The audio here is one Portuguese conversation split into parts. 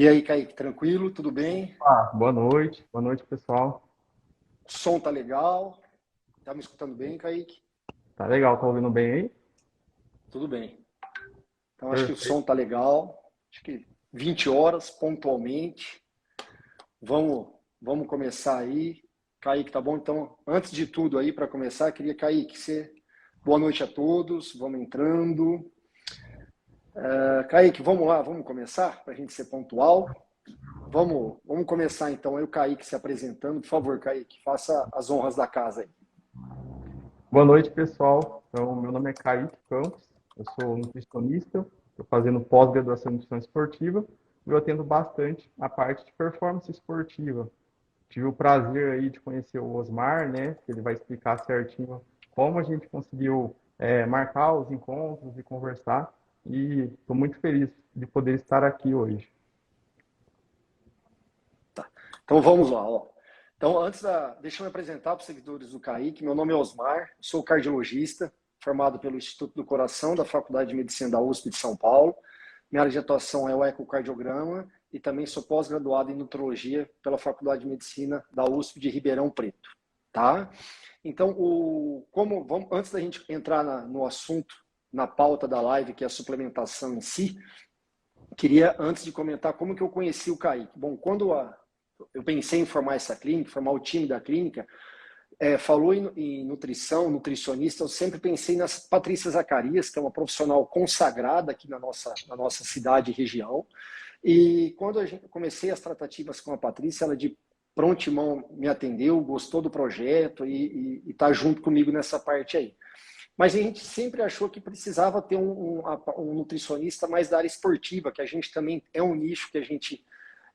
E aí, Kaique, tranquilo? Tudo bem? Boa noite, pessoal. O som tá legal? Tá me escutando bem, Kaique? Tá legal, tá ouvindo bem aí? Tudo bem. Então, acho que o som Perfeito. tá legal. Acho que 20 horas, pontualmente. Vamos, vamos começar aí. Kaique, tá bom? Então, antes de tudo aí, para começar, queria, Kaique, você... Boa noite a todos. Vamos entrando. Kaique, vamos lá, vamos começar para a gente ser pontual. Vamos começar então aí o Kaique se apresentando. Por favor, Kaique, faça as honras da casa aí. Boa noite, pessoal. Então, meu nome é Kaique Campos, eu sou nutricionista, estou fazendo pós-graduação em nutrição esportiva e eu atendo bastante a parte de performance esportiva. Tive o prazer aí de conhecer o Osmar, né? Que ele vai explicar certinho como a gente conseguiu marcar os encontros e conversar. E estou muito feliz de poder estar aqui hoje. Então vamos lá, ó. Então, deixa eu me apresentar para os seguidores do Kaique. Meu nome é Osmar, sou cardiologista, formado pelo Instituto do Coração da Faculdade de Medicina da USP de São Paulo. Minha área de atuação é o ecocardiograma e também sou pós-graduado em nutrologia pela Faculdade de Medicina da USP de Ribeirão Preto, tá? Então, antes da gente entrar no assunto, na pauta da live, que é a suplementação em si, queria, antes de comentar como que eu conheci o Kaique. Bom, eu pensei em formar essa clínica, formar o time da clínica, falou em nutrição, nutricionista, eu sempre pensei na Patrícia Zacarias, que é uma profissional consagrada aqui na nossa cidade e região. E quando comecei as tratativas com a Patrícia, ela de prontimão me atendeu, gostou do projeto e está junto comigo nessa parte aí. Mas a gente sempre achou que precisava ter um nutricionista mais da área esportiva, que a gente também é um nicho que a gente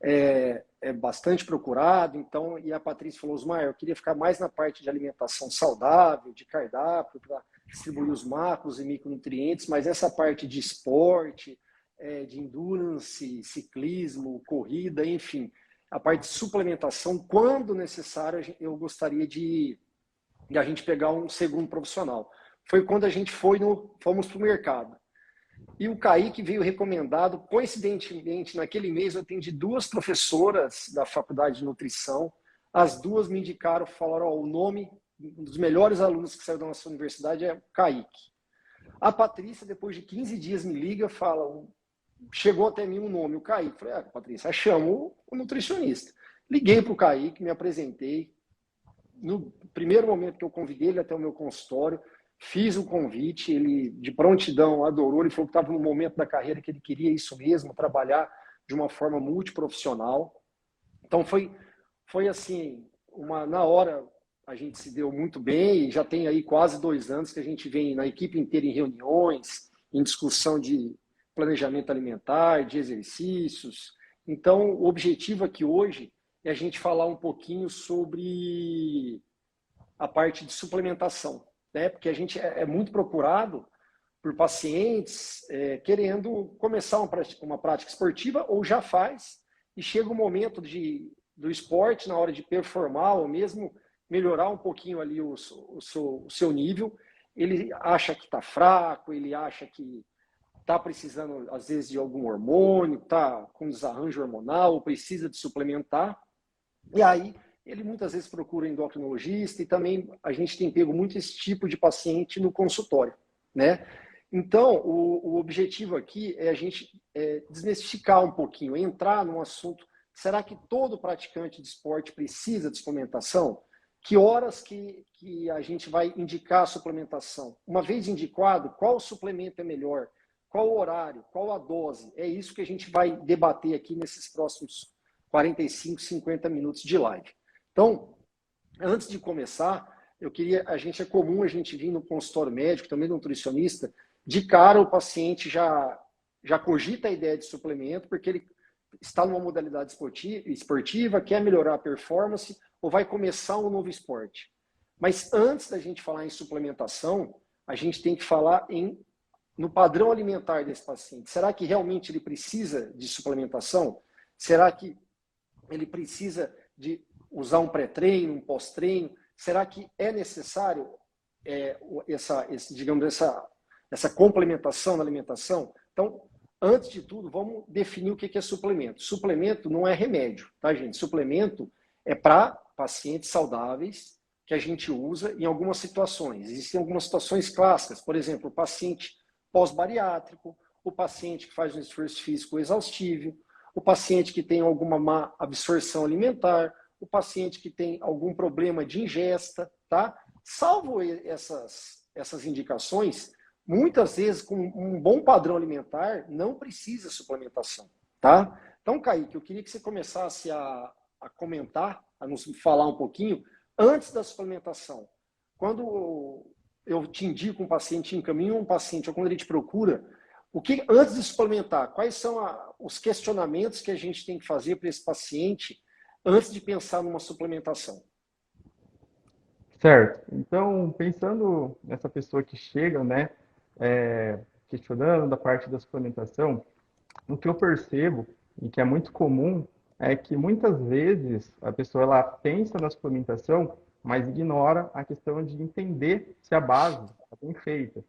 é bastante procurado. Então, e a Patrícia falou, Osmar, eu queria ficar mais na parte de alimentação saudável, de cardápio, para distribuir os macros e micronutrientes, mas essa parte de esporte, de endurance, ciclismo, corrida, enfim, a parte de suplementação, quando necessário, eu gostaria de a gente pegar um segundo profissional. Foi quando a gente fomos para o mercado. E o Kaique veio recomendado, coincidentemente, naquele mês eu atendi duas professoras da faculdade de nutrição, as duas me indicaram, falaram, o nome um dos melhores alunos que saiu da nossa universidade é o Kaique. A Patrícia, depois de 15 dias, me liga, fala, chegou até mim um nome, o Kaique. Falei, Patrícia, chamo o nutricionista. Liguei para o Kaique, me apresentei. No primeiro momento que eu convidei ele até o meu consultório, fiz o convite, ele de prontidão adorou, ele falou que estava no momento da carreira que ele queria isso mesmo, trabalhar de uma forma multiprofissional. Então foi assim, na hora a gente se deu muito bem, e já tem aí quase 2 anos que a gente vem na equipe inteira em reuniões, em discussão de planejamento alimentar, de exercícios. Então, o objetivo aqui hoje é a gente falar um pouquinho sobre a parte de suplementação, né? Porque a gente é muito procurado por pacientes querendo começar uma prática esportiva ou já faz, e chega o momento do esporte, na hora de performar ou mesmo melhorar um pouquinho ali o seu nível, ele acha que está fraco, ele acha que está precisando, às vezes, de algum hormônio, está com desarranjo hormonal, ou precisa de suplementar. E aí, ele muitas vezes procura endocrinologista e também a gente tem pego muito esse tipo de paciente no consultório, né? Então, o objetivo aqui é a gente desmistificar um pouquinho, entrar num assunto, será que todo praticante de esporte precisa de suplementação? Que horas que a gente vai indicar a suplementação? Uma vez indicado, qual suplemento é melhor? Qual o horário? Qual a dose? É isso que a gente vai debater aqui nesses próximos 45, 50 minutos de live. Então, antes de começar, é comum a gente vir no consultório médico, também no nutricionista, de cara o paciente já cogita a ideia de suplemento, porque ele está numa modalidade esportiva, quer melhorar a performance ou vai começar um novo esporte. Mas antes da gente falar em suplementação, a gente tem que falar no padrão alimentar desse paciente. Será que realmente ele precisa de suplementação? Será que ele precisa de usar um pré-treino, um pós-treino? Será que é necessário essa complementação na alimentação? Então, Antes de tudo, vamos definir o que é suplemento. Suplemento não é remédio, tá, gente? Suplemento é para pacientes saudáveis que a gente usa em algumas situações. Existem algumas situações clássicas, por exemplo, o paciente pós-bariátrico, o paciente que faz um esforço físico exaustivo, o paciente que tem alguma má absorção alimentar, o paciente que tem algum problema de ingesta, tá? Salvo essas indicações, muitas vezes com um bom padrão alimentar não precisa suplementação, tá? Então, Kaique, eu queria que você começasse a comentar, a nos falar um pouquinho antes da suplementação. Quando eu te indico um paciente, encaminho um paciente, ou quando ele te procura, antes de suplementar, quais são os questionamentos que a gente tem que fazer para esse paciente antes de pensar numa suplementação? Certo. Então, pensando nessa pessoa que chega, né, questionando da parte da suplementação, o que eu percebo, e que é muito comum, é que muitas vezes a pessoa ela pensa na suplementação, mas ignora a questão de entender se a base está bem feita.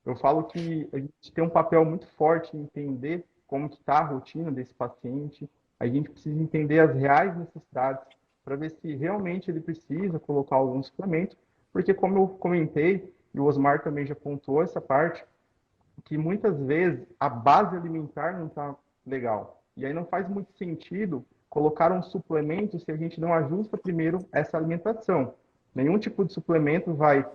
Eu falo que a gente tem um papel muito forte em entender como está a rotina desse paciente, a gente precisa entender as reais necessidades para ver se realmente ele precisa colocar algum suplemento, porque como eu comentei, e o Osmar também já pontuou essa parte, que muitas vezes a base alimentar não está legal. E aí não faz muito sentido colocar um suplemento se a gente não ajusta primeiro essa alimentação. Nenhum tipo de suplemento vai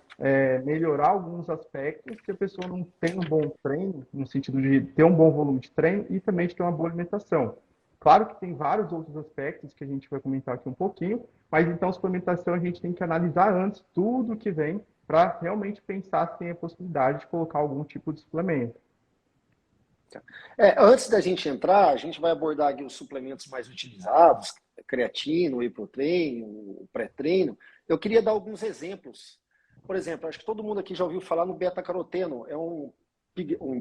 melhorar alguns aspectos se a pessoa não tem um bom treino, no sentido de ter um bom volume de treino e também de ter uma boa alimentação. Claro que tem vários outros aspectos que a gente vai comentar aqui um pouquinho, mas então a suplementação a gente tem que analisar antes tudo que vem para realmente pensar se tem a possibilidade de colocar algum tipo de suplemento. Antes da gente entrar, a gente vai abordar aqui os suplementos mais utilizados, creatina, whey protein, o pré-treino. Eu queria dar alguns exemplos. Por exemplo, acho que todo mundo aqui já ouviu falar no beta-caroteno. É um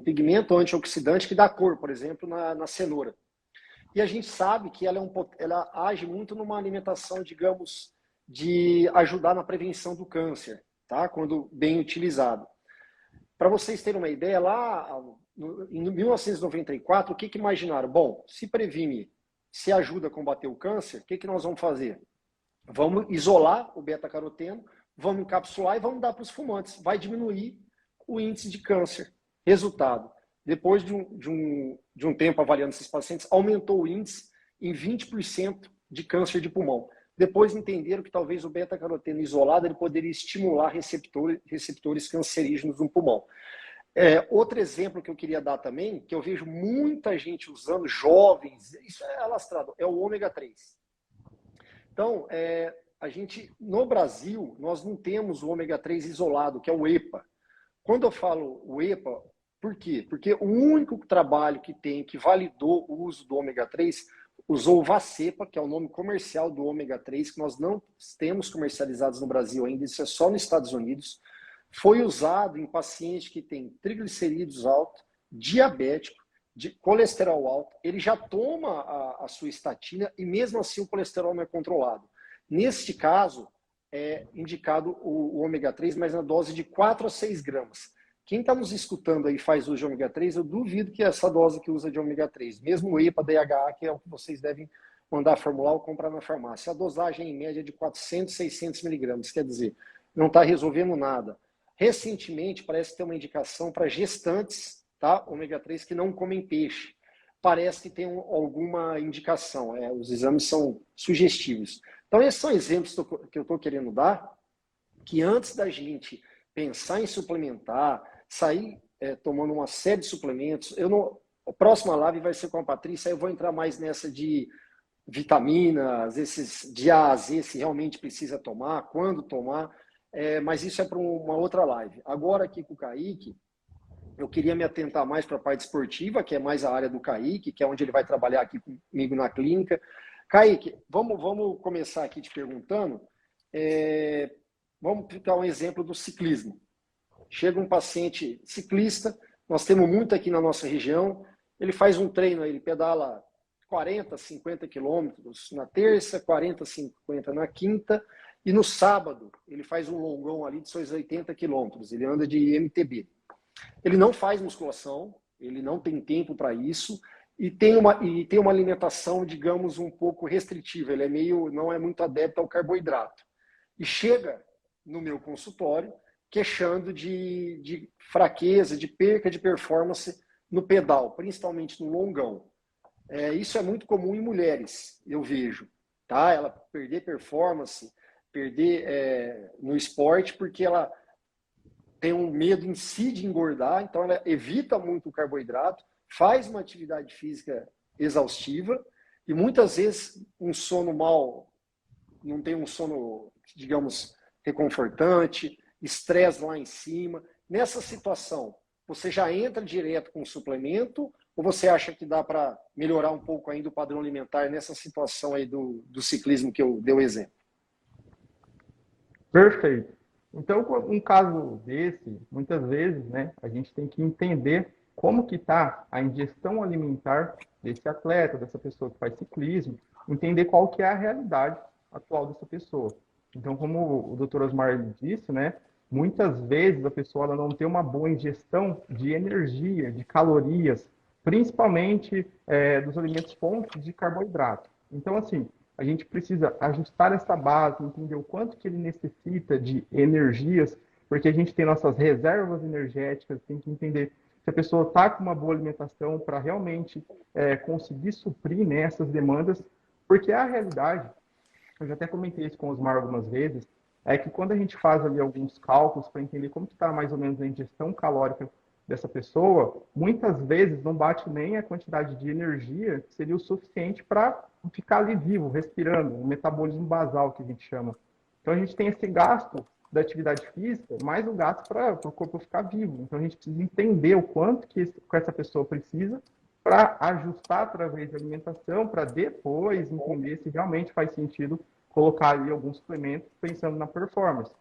pigmento antioxidante que dá cor, por exemplo, na cenoura. E a gente sabe que ela age muito numa alimentação, digamos, de ajudar na prevenção do câncer, tá? Quando bem utilizado. Para vocês terem uma ideia, lá em 1994, o que imaginaram? Bom, se previne, se ajuda a combater o câncer, o que nós vamos fazer? Vamos isolar o beta-caroteno, vamos encapsular e vamos dar para os fumantes. Vai diminuir o índice de câncer. Resultado, depois de um tempo avaliando esses pacientes, aumentou o índice em 20% de câncer de pulmão. Depois entenderam que talvez o beta-caroteno isolado ele poderia estimular receptores cancerígenos no pulmão. Outro exemplo que eu queria dar também, que eu vejo muita gente usando, jovens, isso é alastrado, é o ômega 3. Então, a gente, no Brasil, nós não temos o ômega 3 isolado, que é o EPA. Quando eu falo o EPA, por quê? Porque o único trabalho que validou o uso do ômega 3 usou o Vacepa, que é o nome comercial do ômega 3, que nós não temos comercializados no Brasil ainda, isso é só nos Estados Unidos. Foi usado em paciente que tem triglicerídeos altos, diabético, de colesterol alto. Ele já toma a sua estatina e mesmo assim o colesterol não é controlado. Neste caso, é indicado o ômega 3, mas na dose de 4 a 6 gramas. Quem está nos escutando aí e faz uso de ômega 3, eu duvido que essa dose que usa de ômega 3, mesmo o EPA, DHA, que é o que vocês devem mandar formular ou comprar na farmácia, a dosagem é em média de 400, 600 miligramas, quer dizer, não está resolvendo nada. Recentemente, parece ter uma indicação para gestantes, tá? Ômega 3 que não comem peixe. Parece que tem alguma indicação, os exames são sugestivos. Então, esses são exemplos que eu estou querendo dar, que antes da gente pensar em suplementar, sair tomando uma série de suplementos, a próxima live vai ser com a Patrícia, eu vou entrar mais nessa de vitaminas, esses de A a Z, se realmente precisa tomar, quando tomar, mas isso é para uma outra live. Agora aqui com o Kaique, eu queria me atentar mais para a parte esportiva, que é mais a área do Kaique, que é onde ele vai trabalhar aqui comigo na clínica. Kaique, vamos começar aqui te perguntando, vamos pegar um exemplo do ciclismo. Chega um paciente ciclista, nós temos muito aqui na nossa região, ele faz um treino, ele pedala 40, 50 quilômetros na terça, 40, 50 na quinta, e no sábado ele faz um longão ali de seus 80 quilômetros, ele anda de MTB. Ele não faz musculação, ele não tem tempo para isso e tem uma alimentação, digamos, um pouco restritiva. Ele não é muito adepto ao carboidrato. E chega no meu consultório queixando de fraqueza, de perca de performance no pedal, principalmente no longão. Isso é muito comum em mulheres, eu vejo. Tá? Ela perder performance, perder no esporte, porque ela tem um medo em si de engordar, então ela evita muito o carboidrato, faz uma atividade física exaustiva e muitas vezes não tem um sono, digamos, reconfortante, estresse lá em cima. Nessa situação, você já entra direto com o suplemento ou você acha que dá para melhorar um pouco ainda o padrão alimentar nessa situação aí do ciclismo que eu dei o exemplo? Perfeito. Então, um caso desse, muitas vezes, né, a gente tem que entender como que está a ingestão alimentar desse atleta, dessa pessoa que faz ciclismo, entender qual que é a realidade atual dessa pessoa. Então, como o Dr. Osmar disse, né, muitas vezes a pessoa ela não tem uma boa ingestão de energia, de calorias, principalmente dos alimentos fontes de carboidrato. Então, assim, a gente precisa ajustar essa base, entender o quanto que ele necessita de energias, porque a gente tem nossas reservas energéticas, tem que entender se a pessoa está com uma boa alimentação para realmente conseguir suprir, né, essas demandas, porque a realidade, eu já até comentei isso com o Osmar algumas vezes, é que quando a gente faz ali alguns cálculos para entender como está mais ou menos a ingestão calórica dessa pessoa, muitas vezes não bate nem a quantidade de energia que seria o suficiente para ficar ali vivo, respirando, o metabolismo basal que a gente chama. Então a gente tem esse gasto da atividade física, mais o gasto para o corpo ficar vivo. Então a gente precisa entender o quanto que essa pessoa precisa para ajustar através da alimentação, para depois entender se realmente faz sentido colocar ali alguns suplementos pensando na performance.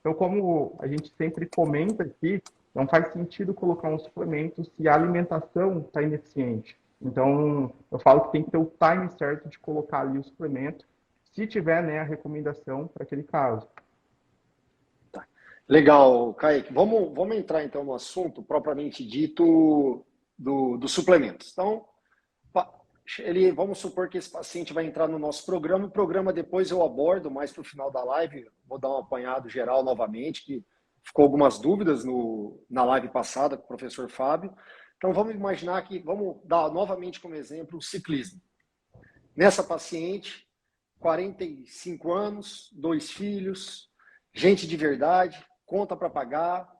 Então, como a gente sempre comenta aqui, não faz sentido colocar um suplemento se a alimentação está ineficiente. Então, eu falo que tem que ter o time certo de colocar ali o suplemento, se tiver, né, a recomendação para aquele caso. Legal, Kaique. Vamos entrar então no assunto propriamente dito dos suplementos. Então, vamos supor que esse paciente vai entrar no nosso programa. O programa depois eu abordo mais para o final da live. Vou dar um apanhado geral novamente, que ficou algumas dúvidas na live passada com o professor Fábio. Então, vamos imaginar que, vamos dar novamente como exemplo o ciclismo. Nessa paciente, 45 anos, 2 filhos, gente de verdade, conta para pagar.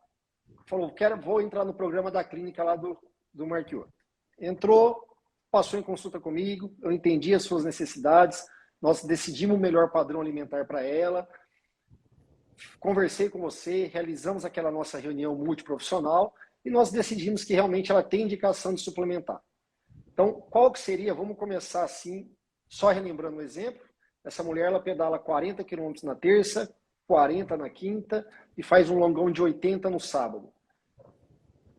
Falou, vou entrar no programa da clínica lá do Marquio. Entrou, passou em consulta comigo, eu entendi as suas necessidades, nós decidimos o melhor padrão alimentar para ela, conversei com você, realizamos aquela nossa reunião multiprofissional e nós decidimos que realmente ela tem indicação de suplementar. Então, qual que seria, vamos começar assim, só relembrando o exemplo, essa mulher ela pedala 40 km na terça, 40 na quinta e faz um longão de 80 no sábado.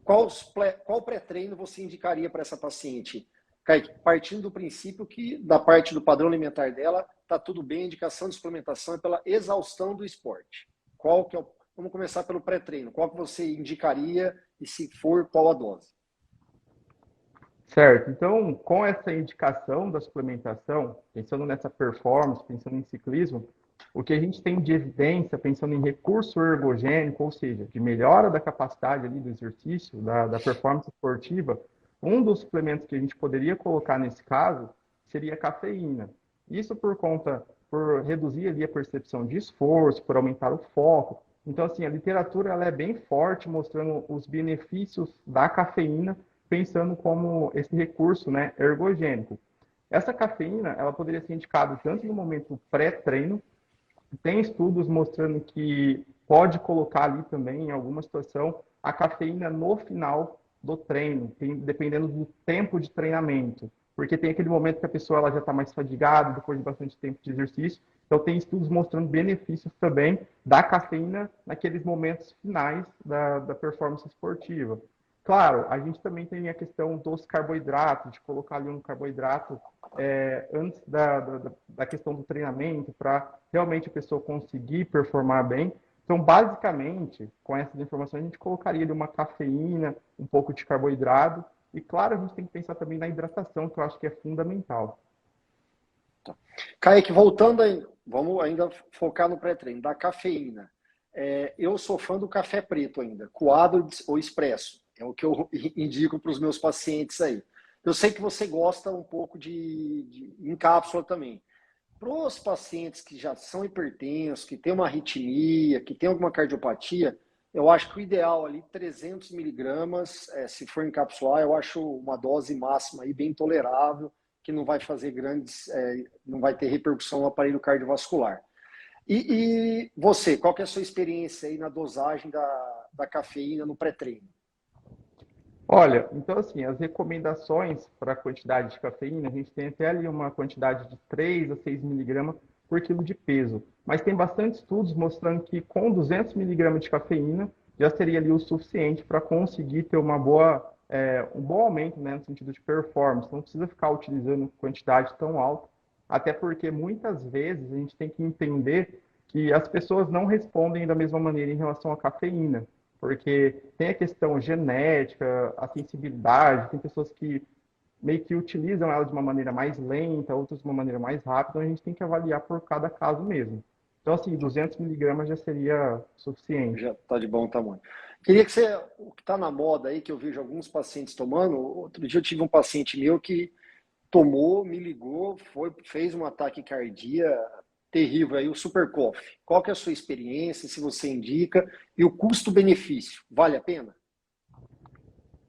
Qual pré-treino você indicaria para essa paciente? Kaique, partindo do princípio que, da parte do padrão alimentar dela, está tudo bem, a indicação de suplementação é pela exaustão do esporte. Vamos começar pelo pré-treino. Qual que você indicaria e, se for, qual a dose? Certo. Então, com essa indicação da suplementação, pensando nessa performance, pensando em ciclismo, o que a gente tem de evidência, pensando em recurso ergogênico, ou seja, de melhora da capacidade ali do exercício, da performance esportiva, um dos suplementos que a gente poderia colocar nesse caso seria a cafeína. Isso por reduzir ali a percepção de esforço, por aumentar o foco. Então, assim, a literatura ela é bem forte, mostrando os benefícios da cafeína, pensando como esse recurso, né, ergogênico. Essa cafeína, ela poderia ser indicada tanto no momento pré-treino, tem estudos mostrando que pode colocar ali também, em alguma situação, a cafeína no final do treino, dependendo do tempo de treinamento. Porque tem aquele momento que a pessoa ela já está mais fadigada, depois de bastante tempo de exercício. Então, tem estudos mostrando benefícios também da cafeína naqueles momentos finais da performance esportiva. Claro, a gente também tem a questão dos carboidratos, de colocar ali um carboidrato antes da questão do treinamento, para realmente a pessoa conseguir performar bem. Então, basicamente, com essas informações, a gente colocaria ali uma cafeína, um pouco de carboidrato E claro, a gente tem que pensar também na hidratação, que eu acho que é fundamental. Kaique, voltando aí, vamos ainda focar no pré-treino, da cafeína. Eu sou fã do café preto ainda, coado ou expresso. É o que eu indico para os meus pacientes aí. Eu sei que você gosta um pouco em cápsula também. Para os pacientes que já são hipertensos, que têm uma arritmia, que têm alguma cardiopatia, eu acho que o ideal ali, 300 miligramas, se for encapsular, eu acho uma dose máxima aí bem tolerável, que não vai fazer não vai ter repercussão no aparelho cardiovascular. E você, qual que é a sua experiência aí na dosagem da cafeína no pré-treino? Olha, então assim, as recomendações para a quantidade de cafeína, a gente tem até ali uma quantidade de 3 a 6 miligramas por quilo de peso. Mas tem bastante estudos mostrando que com 200 miligramas de cafeína já seria ali o suficiente para conseguir ter um bom aumento, né, no sentido de performance. Não precisa ficar utilizando quantidade tão alta, até porque muitas vezes a gente tem que entender que as pessoas não respondem da mesma maneira em relação à cafeína, porque tem a questão genética, a sensibilidade, tem pessoas que meio que utilizam ela de uma maneira mais lenta, outras de uma maneira mais rápida, então a gente tem que avaliar por cada caso mesmo. Então, assim, 200 miligramas já seria suficiente. Já está de bom tamanho. Queria que você, o que está na moda aí, que eu vejo alguns pacientes tomando, outro dia eu tive um paciente meu que tomou, me ligou, fez um ataque cardíaco terrível aí, o Super Coffee. Qual que é a sua experiência, se você indica, e o custo-benefício, vale a pena?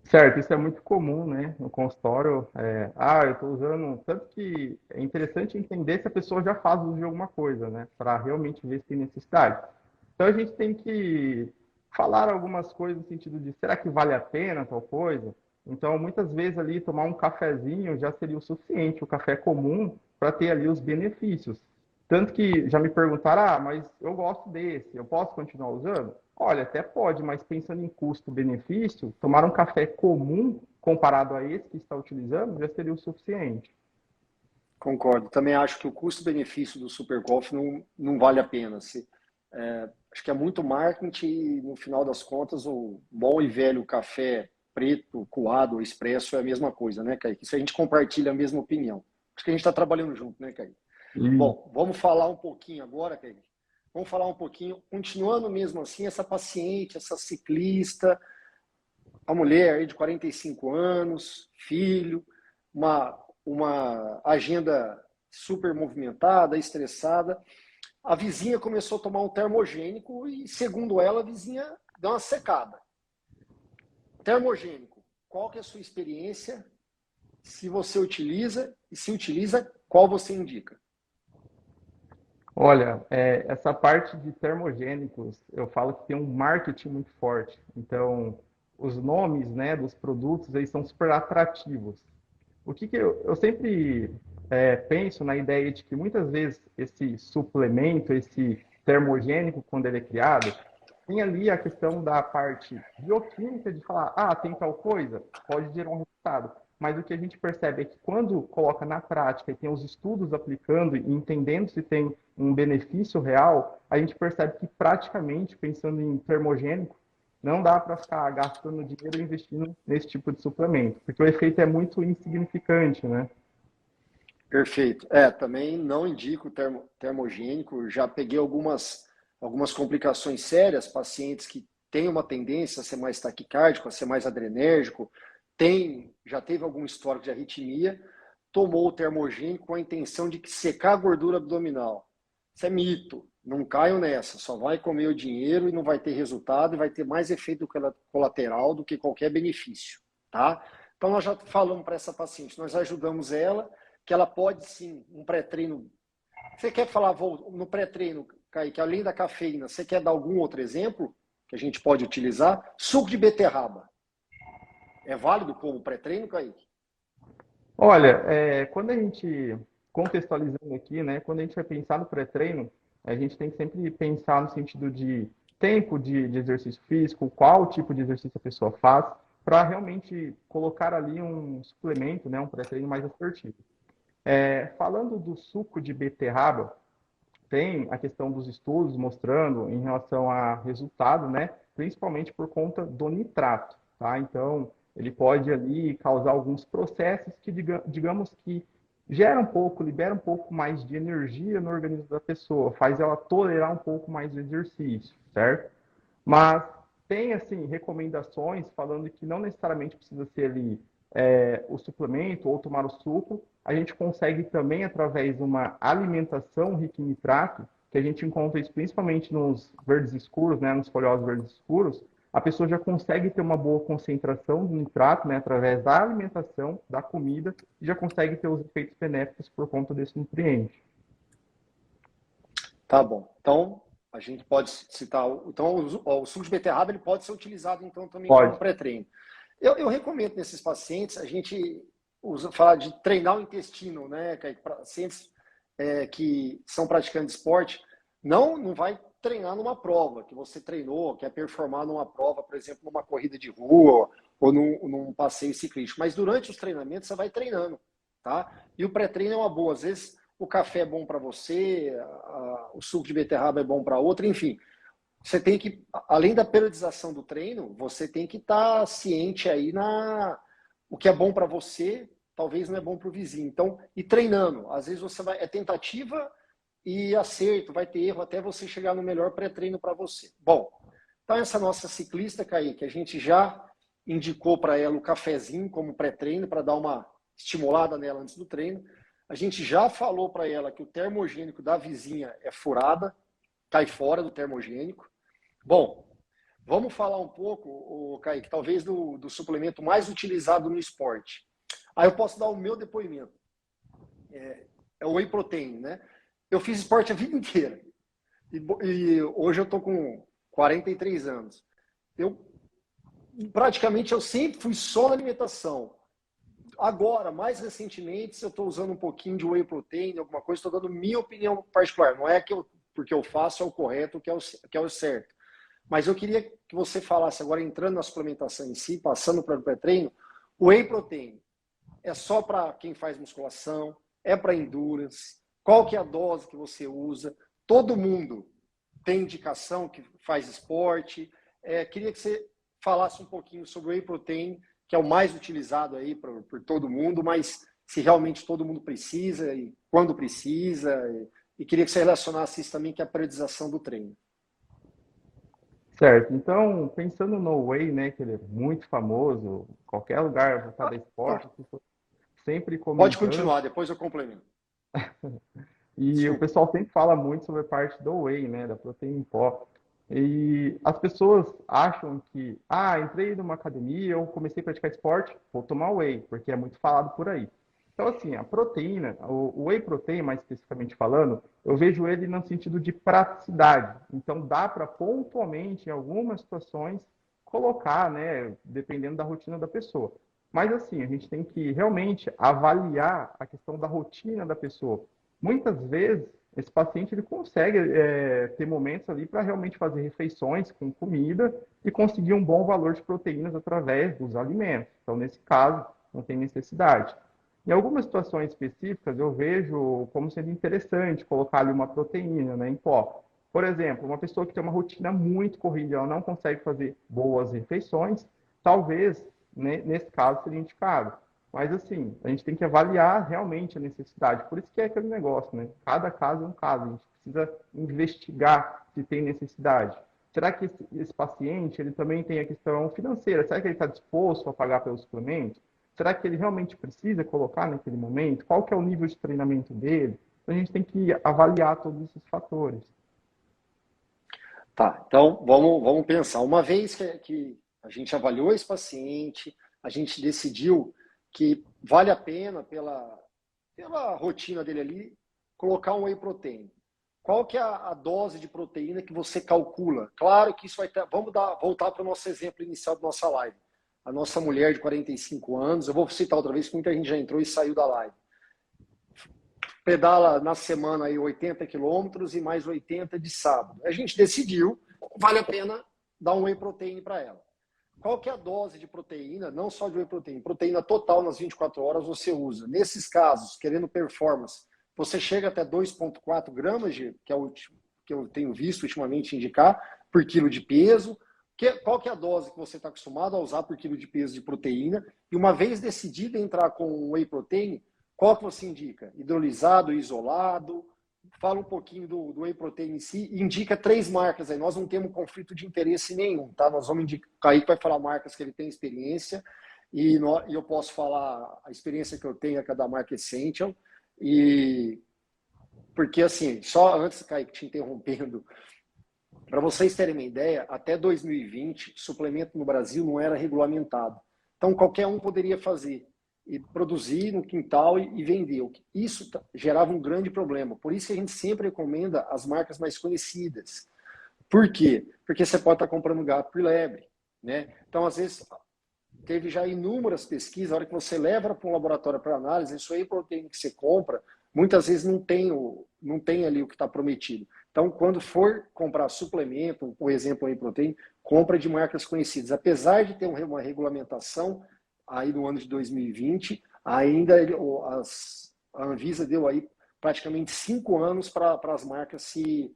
Certo, isso é muito comum, né? No consultório, eu estou usando. Tanto que é interessante entender se a pessoa já faz uso de alguma coisa, né? Para realmente ver se tem necessidade. Então a gente tem que falar algumas coisas no sentido de será que vale a pena tal coisa? Então, muitas vezes ali tomar um cafezinho já seria o suficiente, o café comum, para ter ali os benefícios. Tanto que já me perguntaram, mas eu gosto desse, eu posso continuar usando? Olha, até pode, mas pensando em custo-benefício, tomar um café comum comparado a esse que está utilizando já seria o suficiente. Concordo. Também acho que o custo-benefício do Super Coffee não vale a pena. Acho que é muito marketing e, no final das contas, o bom e velho café preto, coado ou expresso é a mesma coisa, né, Kaique? Isso a gente compartilha a mesma opinião. Acho que a gente está trabalhando junto, né, Kaique? E, Bom, vamos falar um pouquinho agora, Kaique. Vamos falar um pouquinho, continuando mesmo assim, essa paciente, essa ciclista, a mulher aí de 45 anos, filho, uma agenda super movimentada, estressada. A vizinha começou a tomar um termogênico e, segundo ela, a vizinha deu uma secada. Termogênico, qual que é a sua experiência? Se você utiliza e se utiliza, qual você indica? olha, essa parte de termogênicos, eu falo que tem um marketing muito forte. Então, os nomes, né, dos produtos, eles são super atrativos. O que eu sempre penso na ideia de que muitas vezes esse suplemento, esse termogênico, quando ele é criado, tem ali a questão da parte bioquímica de falar, tem tal coisa, pode gerar um resultado. Mas o que a gente percebe é que quando coloca na prática e tem os estudos aplicando e entendendo se tem um benefício real, a gente percebe que praticamente, pensando em termogênico, não dá para ficar gastando dinheiro investindo nesse tipo de suplemento, porque o efeito é muito insignificante, né? Perfeito. Também não indico termogênico. Já peguei algumas complicações sérias, pacientes que têm uma tendência a ser mais taquicárdico, a ser mais adrenérgico, já teve algum histórico de arritmia, tomou o termogênico com a intenção de secar a gordura abdominal. Isso é mito. Não caiam nessa. Só vai comer o dinheiro e não vai ter resultado e vai ter mais efeito colateral do que qualquer benefício, tá? Então nós já falamos para essa paciente, nós ajudamos ela que ela pode sim, um pré-treino. Você quer falar no pré-treino, Kaique, além da cafeína, você quer dar algum outro exemplo que a gente pode utilizar? Suco de beterraba. É válido como pré-treino, Kaique? Olha, quando a gente, contextualizando aqui, né, quando a gente vai pensar no pré-treino, a gente tem que sempre pensar no sentido de tempo de exercício físico, qual tipo de exercício a pessoa faz, para realmente colocar ali um suplemento, né, um pré-treino mais assertivo. Falando do suco de beterraba, tem a questão dos estudos mostrando em relação a resultado, né? Principalmente por conta do nitrato, tá? Então, ele pode ali causar alguns processos que, digamos que gera um pouco, libera um pouco mais de energia no organismo da pessoa, faz ela tolerar um pouco mais o exercício, certo? Mas tem, assim, recomendações falando que não necessariamente precisa ser ali o suplemento ou tomar o suco. A gente consegue também, através de uma alimentação rica em nitrato, que a gente encontra isso principalmente nos verdes escuros, né, nos folhosos verdes escuros, a pessoa já consegue ter uma boa concentração do nitrato, né, através da alimentação, da comida, e já consegue ter os efeitos benéficos por conta desse nutriente. Tá bom. Então, a gente pode citar. Então, o suco de beterraba ele pode ser utilizado então também como Pode, pré-treino. Eu recomendo nesses pacientes a gente falar de treinar o intestino, né, para pacientes que são praticantes de esporte, não vai treinar numa prova que você treinou, quer performar numa prova, por exemplo, numa corrida de rua ou num passeio ciclístico. Mas durante os treinamentos você vai treinando, tá? E o pré-treino é uma boa. Às vezes o café é bom para você, o suco de beterraba é bom para outra, enfim. Você tem que, além da periodização do treino, você tem que estar ciente aí o que é bom para você, talvez não é bom para o vizinho. Então, e treinando. Às vezes você vai, é tentativa e acerto, vai ter erro até você chegar no melhor pré-treino para você. Bom, então essa nossa ciclista, Kaique, a gente já indicou para ela o cafezinho como pré-treino, para dar uma estimulada nela antes do treino. A gente já falou para ela que o termogênico da vizinha é furada, cai fora do termogênico. Bom, vamos falar um pouco, Kaique, talvez do suplemento mais utilizado no esporte. Aí eu posso dar o meu depoimento. É o whey protein, né? Eu fiz esporte a vida inteira. E hoje eu estou com 43 anos. Praticamente eu sempre fui só na alimentação. Agora, mais recentemente, eu estou usando um pouquinho de whey protein, alguma coisa, estou dando minha opinião particular. Não é porque eu faço é o correto, que é o certo. Mas eu queria que você falasse agora, entrando na suplementação em si, passando para o pré-treino, o whey protein é só para quem faz musculação, é para endurance, qual que é a dose que você usa? Todo mundo tem indicação que faz esporte. Queria que você falasse um pouquinho sobre o whey protein, que é o mais utilizado aí por todo mundo, mas se realmente todo mundo precisa e quando precisa. E queria que você relacionasse isso também com a periodização do treino. certo. Então, pensando no whey, né, que ele é muito famoso, qualquer lugar voltado a esporte, sempre Pode comentando. continuar, depois eu complemento. E o Desculpa. pessoal sempre fala muito sobre a parte do whey, né, da proteína em pó. E as pessoas acham que, entrei numa academia, eu comecei a praticar esporte, vou tomar whey, porque é muito falado por aí. Então, assim, a proteína, o whey protein, mais especificamente falando, eu vejo ele no sentido de praticidade. Então, dá para pontualmente, em algumas situações, colocar, né, dependendo da rotina da pessoa. Mas, assim, a gente tem que realmente avaliar a questão da rotina da pessoa. Muitas vezes, esse paciente ele consegue ter momentos ali para realmente fazer refeições com comida e conseguir um bom valor de proteínas através dos alimentos. Então, nesse caso, não tem necessidade. Em algumas situações específicas, eu vejo como sendo interessante colocar ali uma proteína, né, em pó. Por exemplo, uma pessoa que tem uma rotina muito corrida, ela não consegue fazer boas refeições, talvez, né, nesse caso, seria indicado. Mas, assim, a gente tem que avaliar realmente a necessidade. Por isso que é aquele negócio, né? Cada caso é um caso. A gente precisa investigar se tem necessidade. Será que esse paciente ele também tem a questão financeira? Será que ele está disposto a pagar pelos suplementos? Será que ele realmente precisa colocar naquele momento? Qual que é o nível de treinamento dele? Então, a gente tem que avaliar todos esses fatores. Tá, então vamos pensar. Uma vez que a gente avaliou esse paciente, a gente decidiu que vale a pena, pela rotina dele ali, colocar um whey protein. Qual que é a dose de proteína que você calcula? Claro que isso vai ter. Voltar para o nosso exemplo inicial da nossa live. A nossa mulher de 45 anos, eu vou citar outra vez, que muita gente já entrou e saiu da live. Pedala na semana aí 80 quilômetros e mais 80 de sábado. A gente decidiu, vale a pena dar um whey protein para ela. Qual que é a dose de proteína, não só de whey protein, proteína total nas 24 horas você usa. Nesses casos, querendo performance, você chega até 2,4 gramas, que é o que eu tenho visto ultimamente indicar, por quilo de peso. qual que é a dose que você está acostumado a usar por quilo de peso de proteína, e uma vez decidido entrar com whey protein, qual que você indica? Hidrolisado, isolado? Fala um pouquinho do whey protein em si, e indica 3 marcas aí. Nós não temos conflito de interesse nenhum, tá? Nós vamos indicar, o Kaique vai falar marcas que ele tem experiência, e eu posso falar a experiência que eu tenho a cada marca Essential, e porque assim, só antes, Kaique, te interrompendo, para vocês terem uma ideia, até 2020, suplemento no Brasil não era regulamentado. Então, qualquer um poderia fazer e produzir no quintal e vender. Isso gerava um grande problema. Por isso que a gente sempre recomenda as marcas mais conhecidas. Por quê? Porque você pode estar comprando gato por lebre, né? Então, às vezes, teve já inúmeras pesquisas, a hora que você leva para um laboratório para análise, isso aí, proteína que você compra, muitas vezes não tem ali o que está prometido. Então, quando for comprar suplemento, por exemplo, whey protein, compra de marcas conhecidas. Apesar de ter uma regulamentação aí no ano de 2020, ainda a Anvisa deu aí praticamente 5 anos para as marcas se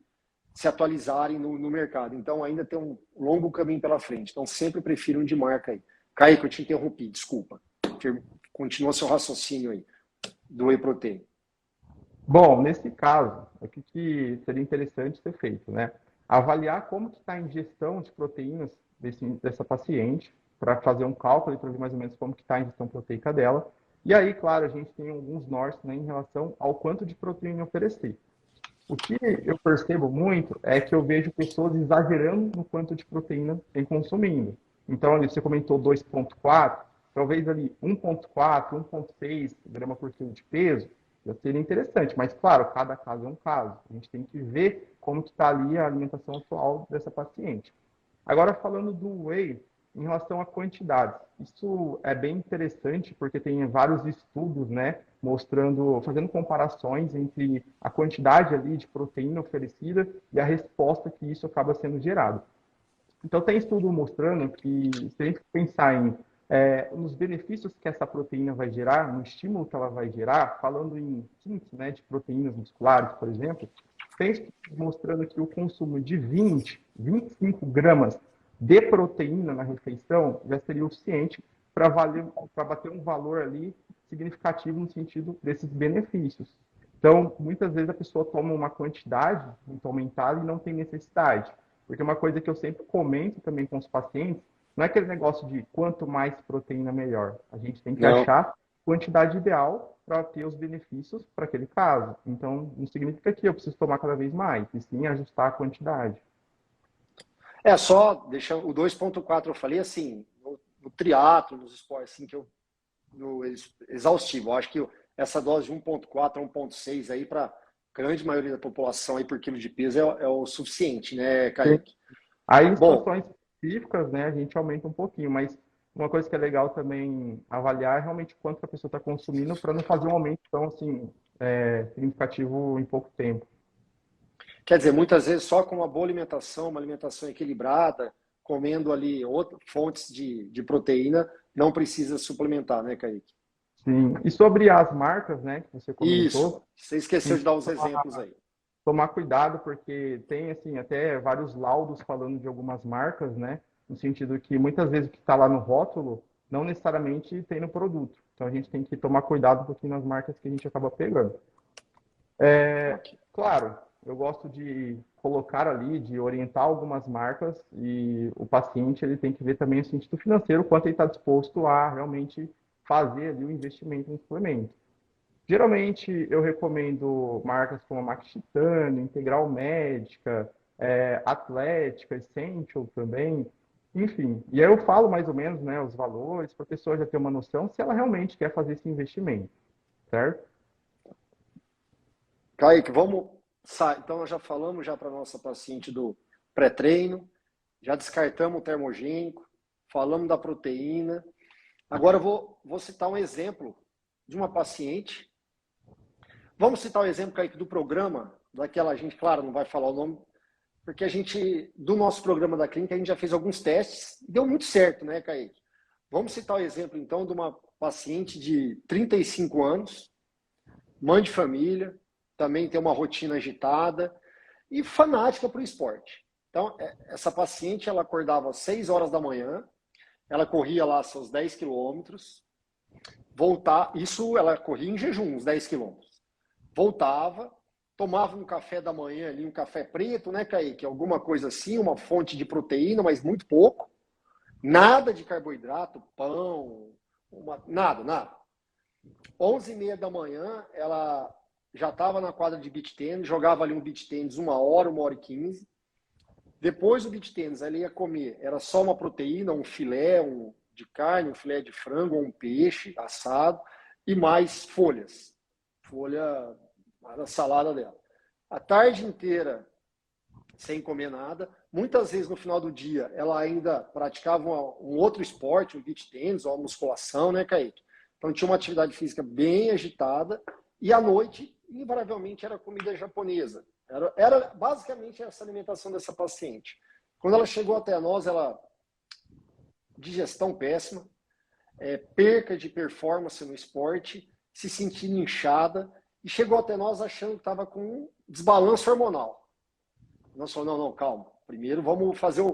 atualizarem no mercado. Então, ainda tem um longo caminho pela frente. Então, sempre prefiro um de marca aí. Kaique, eu te interrompi, desculpa. Continua seu raciocínio aí do whey protein. Bom, nesse caso, o que seria interessante ser feito, né? Avaliar como que está a ingestão de proteínas dessa paciente, para fazer um cálculo e para ver mais ou menos como que está a ingestão proteica dela. E aí, claro, a gente tem alguns nortes, né, em relação ao quanto de proteína oferecer. O que eu percebo muito é que eu vejo pessoas exagerando no quanto de proteína tem consumindo. Então, ali você comentou 2,4, talvez ali 1,4, 1,6 grama por quilo de peso, já seria interessante. Mas, claro, cada caso é um caso. A gente tem que ver como está ali a alimentação atual dessa paciente. Agora, falando do whey, em relação a quantidades, isso é bem interessante porque tem vários estudos, né, mostrando, fazendo comparações entre a quantidade ali de proteína oferecida e a resposta que isso acaba sendo gerado. Então, tem estudo mostrando que, se a gente pensar nos benefícios que essa proteína vai gerar, no estímulo que ela vai gerar, falando em síntese, né, de proteínas musculares, por exemplo, tem estudos mostrando que o consumo de 20, 25 gramas de proteína na refeição já seria o suficiente para bater um valor ali significativo no sentido desses benefícios. Então, muitas vezes a pessoa toma uma quantidade muito aumentada e não tem necessidade. Porque uma coisa que eu sempre comento também com os pacientes, não é aquele negócio de quanto mais proteína, melhor. A gente tem que achar a quantidade ideal para ter os benefícios para aquele caso. Então, não significa que eu preciso tomar cada vez mais, e sim ajustar a quantidade. Só deixar o 2,4 eu falei assim, no triatlo, nos esportes, assim, no exaustivo. Eu acho que essa dose de 1,4 a 1,6 aí para grande maioria da população aí por quilo de peso é o suficiente, né, Kaique? Aí, em situações específicas, né, a gente aumenta um pouquinho, mas uma coisa que é legal também avaliar é realmente quanto a pessoa está consumindo para não fazer um aumento tão assim, significativo em pouco tempo. Quer dizer, muitas vezes só com uma boa alimentação, uma alimentação equilibrada, comendo ali outras fontes de proteína, não precisa suplementar, né, Kaique? Sim. E sobre as marcas, né, que você comentou. Isso. Você esqueceu de dar os exemplos aí. Tomar cuidado, porque tem, assim, até vários laudos falando de algumas marcas, né, no sentido que muitas vezes o que está lá no rótulo não necessariamente tem no produto. Então a gente tem que tomar cuidado um pouquinho nas marcas que a gente acaba pegando. Claro, eu gosto de colocar ali, de orientar algumas marcas e o paciente ele tem que ver também o sentido financeiro, quanto ele está disposto a realmente fazer ali o investimento no suplemento. Geralmente eu recomendo marcas como a Max Titânio, Integral Médica, Atlética, Essential também, enfim. E aí eu falo mais ou menos, né, os valores, para a pessoa já ter uma noção se ela realmente quer fazer esse investimento, certo? Kaique, vamos. Então, nós já falamos já para a nossa paciente do pré-treino, já descartamos o termogênico, falamos da proteína. Agora eu vou citar um exemplo de uma paciente. Vamos citar o exemplo, Kaique, do programa, daquela gente, claro, não vai falar o nome, porque do nosso programa da clínica, a gente já fez alguns testes e deu muito certo, né, Kaique? Vamos citar o exemplo, então, de uma paciente de 35 anos, mãe de família, também tem uma rotina agitada e fanática para o esporte. Então, essa paciente, ela acordava às 6 horas da manhã, ela corria lá seus 10 quilômetros, isso ela corria em jejum, uns 10 quilômetros. Voltava, tomava um café da manhã ali, um café preto, né, Kaique? Alguma coisa assim, uma fonte de proteína, mas muito pouco. Nada de carboidrato, pão, nada. 11h30 da manhã, ela já estava na quadra de beach tennis, jogava ali um beach tennis 1 hora, 1h15. Depois do beach tennis, ela ia comer, era só uma proteína, um filé de carne, um filé de frango ou um peixe assado e mais folhas. Folha, a salada dela. A tarde inteira sem comer nada. Muitas vezes no final do dia ela ainda praticava um outro esporte, um beach tennis ou uma musculação, né, Kaique? Então tinha uma atividade física bem agitada e à noite, invariavelmente, era comida japonesa. Era basicamente essa alimentação dessa paciente. Quando ela chegou até nós, digestão péssima, perca de performance no esporte, se sentindo inchada e chegou até nós achando que estava com um desbalanço hormonal. Nós falamos, não, calma. Primeiro vamos fazer